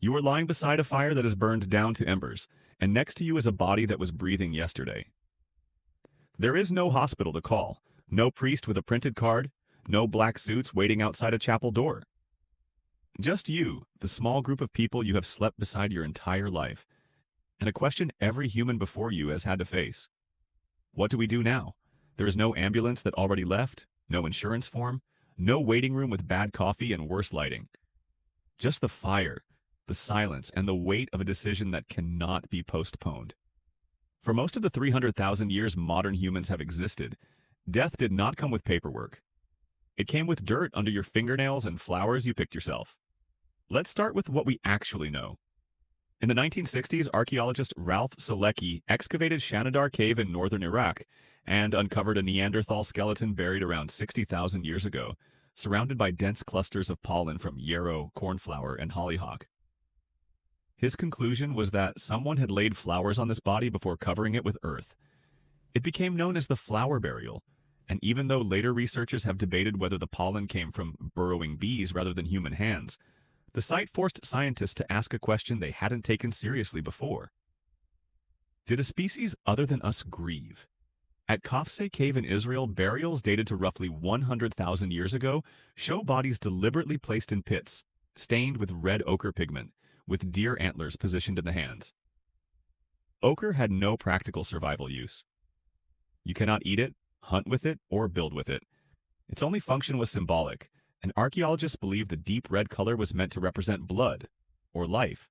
You are lying beside a fire that is burned down to embers, and next to you is a body that was breathing yesterday. There is no hospital to call, no priest with a printed card, no black suits waiting outside a chapel door. Just you, the small group of people you have slept beside your entire life, and a question every human before you has had to face. What do we do now? There is no ambulance that already left, no insurance form, no waiting room with bad coffee and worse lighting. Just the fire, the silence, and the weight of a decision that cannot be postponed. For most of the 300,000 years modern humans have existed, death did not come with paperwork. It came with dirt under your fingernails and flowers you picked yourself. Let's start with what we actually know. In the 1960s, archaeologist Ralph Selecki excavated Shanidar Cave in northern Iraq and uncovered a Neanderthal skeleton buried around 60,000 years ago, surrounded by dense clusters of pollen from yarrow, cornflower, and hollyhock. His conclusion was that someone had laid flowers on this body before covering it with earth. It became known as the flower burial, and even though later researchers have debated whether the pollen came from burrowing bees rather than human hands, the site forced scientists to ask a question they hadn't taken seriously before. Did a species other than us grieve? At Qafzeh Cave in Israel, burials dated to roughly 100,000 years ago show bodies deliberately placed in pits, stained with red ochre pigment, with deer antlers positioned in the hands. Ochre had no practical survival use. You cannot eat it, hunt with it, or build with it. Its only function was symbolic, and archaeologists believe the deep red color was meant to represent blood, or life,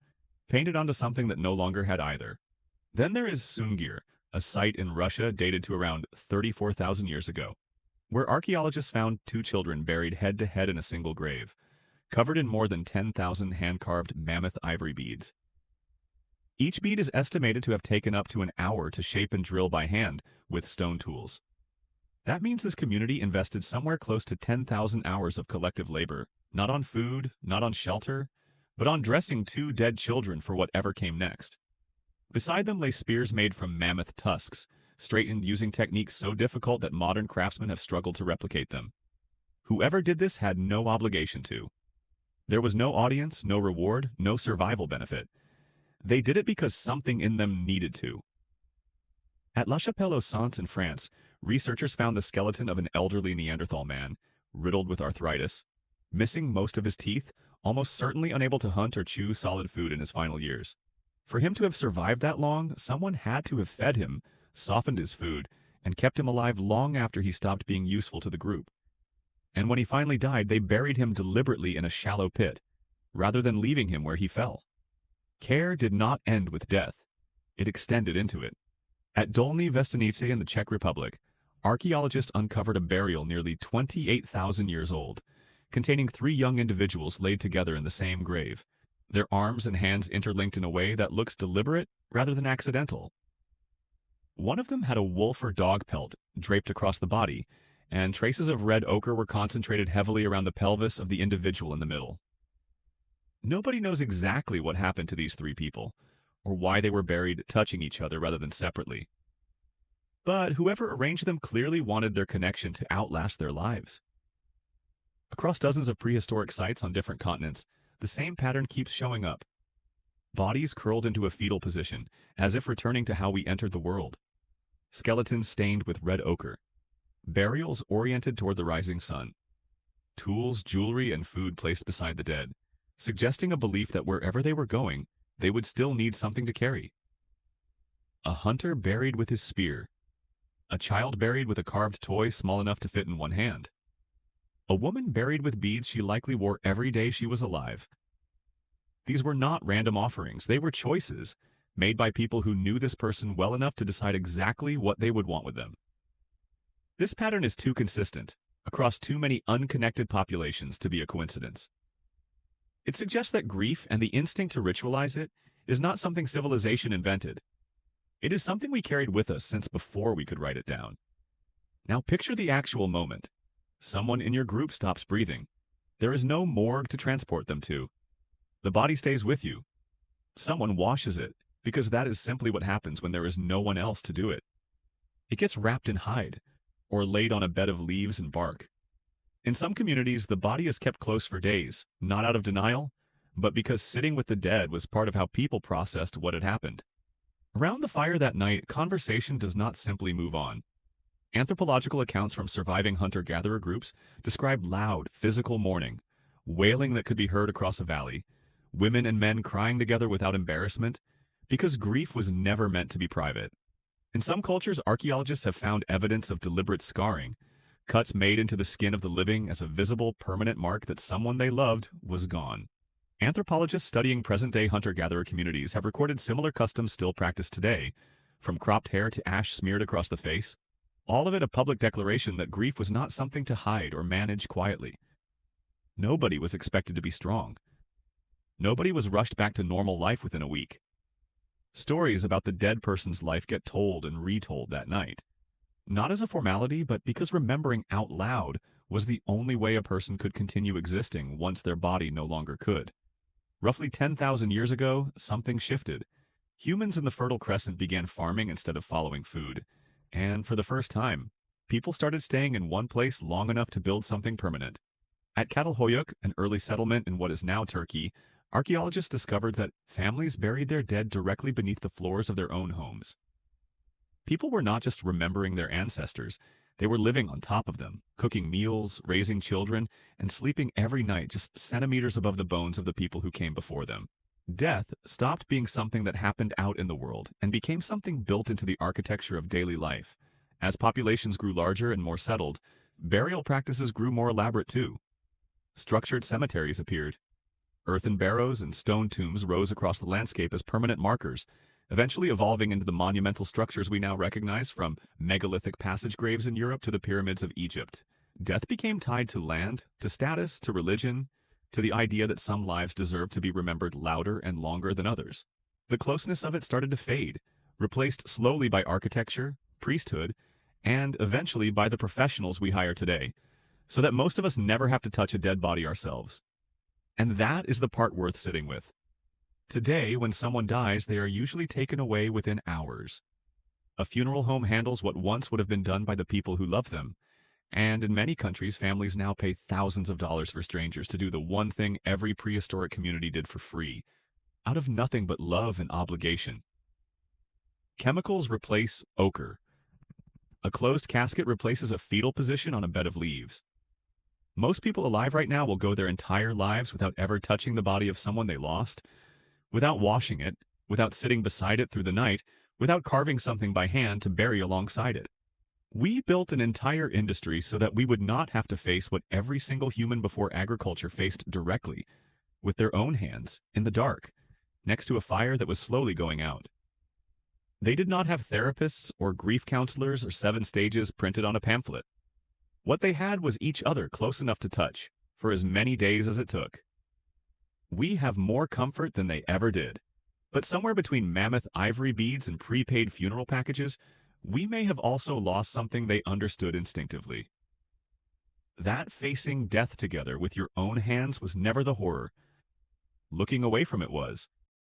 painted onto something that no longer had either. Then there is Sungir, a site in Russia dated to around 34,000 years ago, where archaeologists found two children buried head-to-head in a single grave, covered in more than 10,000 hand-carved mammoth ivory beads. Each bead is estimated to have taken up to an hour to shape and drill by hand with stone tools. That means this community invested somewhere close to 10,000 hours of collective labor, not on food, not on shelter, but on dressing two dead children for whatever came next. Beside them lay spears made from mammoth tusks, straightened using techniques so difficult that modern craftsmen have struggled to replicate them. Whoever did this had no obligation to. There was no audience, no reward, no survival benefit. They did it because something in them needed to. At La Chapelle-aux-Saints in France, researchers found the skeleton of an elderly Neanderthal man, riddled with arthritis, missing most of his teeth, almost certainly unable to hunt or chew solid food in his final years. For him to have survived that long, someone had to have fed him, softened his food, and kept him alive long after he stopped being useful to the group. And when he finally died, they buried him deliberately in a shallow pit, rather than leaving him where he fell. Care did not end with death. It extended into it. At Dolní Věstonice in the Czech Republic, archaeologists uncovered a burial nearly 28,000 years old, containing three young individuals laid together in the same grave, their arms and hands interlinked in a way that looks deliberate rather than accidental. One of them had a wolf or dog pelt draped across the body, and traces of red ochre were concentrated heavily around the pelvis of the individual in the middle. Nobody knows exactly what happened to these three people, or why they were buried touching each other rather than separately. But whoever arranged them clearly wanted their connection to outlast their lives. Across dozens of prehistoric sites on different continents, the same pattern keeps showing up. Bodies curled into a fetal position, as if returning to how we entered the world. Skeletons stained with red ochre. Burials oriented toward the rising sun. Tools, jewelry, and food placed beside the dead, suggesting a belief that wherever they were going, they would still need something to carry. A hunter buried with his spear. A child buried with a carved toy small enough to fit in one hand. A woman buried with beads she likely wore every day she was alive. These were not random offerings, they were choices, made by people who knew this person well enough to decide exactly what they would want with them. This pattern is too consistent, across too many unconnected populations to be a coincidence. It suggests that grief and the instinct to ritualize it is not something civilization invented. It is something we carried with us since before we could write it down. Now picture the actual moment. Someone in your group stops breathing. There is no morgue to transport them to. The body stays with you. Someone washes it, because that is simply what happens when there is no one else to do it. It gets wrapped in hide, or laid on a bed of leaves and bark. In some communities, the body is kept close for days, not out of denial, but because sitting with the dead was part of how people processed what had happened. Around the fire that night, conversation does not simply move on. Anthropological accounts from surviving hunter-gatherer groups describe loud, physical mourning, wailing that could be heard across a valley, women and men crying together without embarrassment, because grief was never meant to be private. In some cultures, archaeologists have found evidence of deliberate scarring, cuts made into the skin of the living as a visible, permanent mark that someone they loved was gone. Anthropologists studying present-day hunter-gatherer communities have recorded similar customs still practiced today, from cropped hair to ash smeared across the face, all of it a public declaration that grief was not something to hide or manage quietly. Nobody was expected to be strong. Nobody was rushed back to normal life within a week. Stories about the dead person's life get told and retold that night. Not as a formality, but because remembering out loud was the only way a person could continue existing once their body no longer could. Roughly 10,000 years ago, something shifted. Humans in the Fertile Crescent began farming instead of following food. And for the first time, people started staying in one place long enough to build something permanent. At Çatalhöyük, an early settlement in what is now Turkey, archaeologists discovered that families buried their dead directly beneath the floors of their own homes. People were not just remembering their ancestors, they were living on top of them, cooking meals, raising children, and sleeping every night just centimeters above the bones of the people who came before them. Death stopped being something that happened out in the world and became something built into the architecture of daily life. As populations grew larger and more settled, burial practices grew more elaborate too. Structured cemeteries appeared. Earthen barrows and stone tombs rose across the landscape as permanent markers, eventually evolving into the monumental structures we now recognize, from megalithic passage graves in Europe to the pyramids of Egypt. Death became tied to land, to status, to religion, to the idea that some lives deserved to be remembered louder and longer than others. The closeness of it started to fade, replaced slowly by architecture, priesthood, and eventually by the professionals we hire today, so that most of us never have to touch a dead body ourselves. And that is the part worth sitting with. Today, when someone dies, they are usually taken away within hours. A funeral home handles what once would have been done by the people who love them, and in many countries, families now pay thousands of dollars for strangers to do the one thing every prehistoric community did for free, out of nothing but love and obligation. Chemicals replace ochre. A closed casket replaces a fetal position on a bed of leaves. Most people alive right now will go their entire lives without ever touching the body of someone they lost, without washing it, without sitting beside it through the night, without carving something by hand to bury alongside it. We built an entire industry so that we would not have to face what every single human before agriculture faced directly, with their own hands, in the dark, next to a fire that was slowly going out. They did not have therapists or grief counselors or 7 stages printed on a pamphlet. What they had was each other close enough to touch, for as many days as it took. We have more comfort than they ever did. But somewhere between mammoth ivory beads and prepaid funeral packages, we may have also lost something they understood instinctively. That facing death together with your own hands was never the horror. Looking away from it was.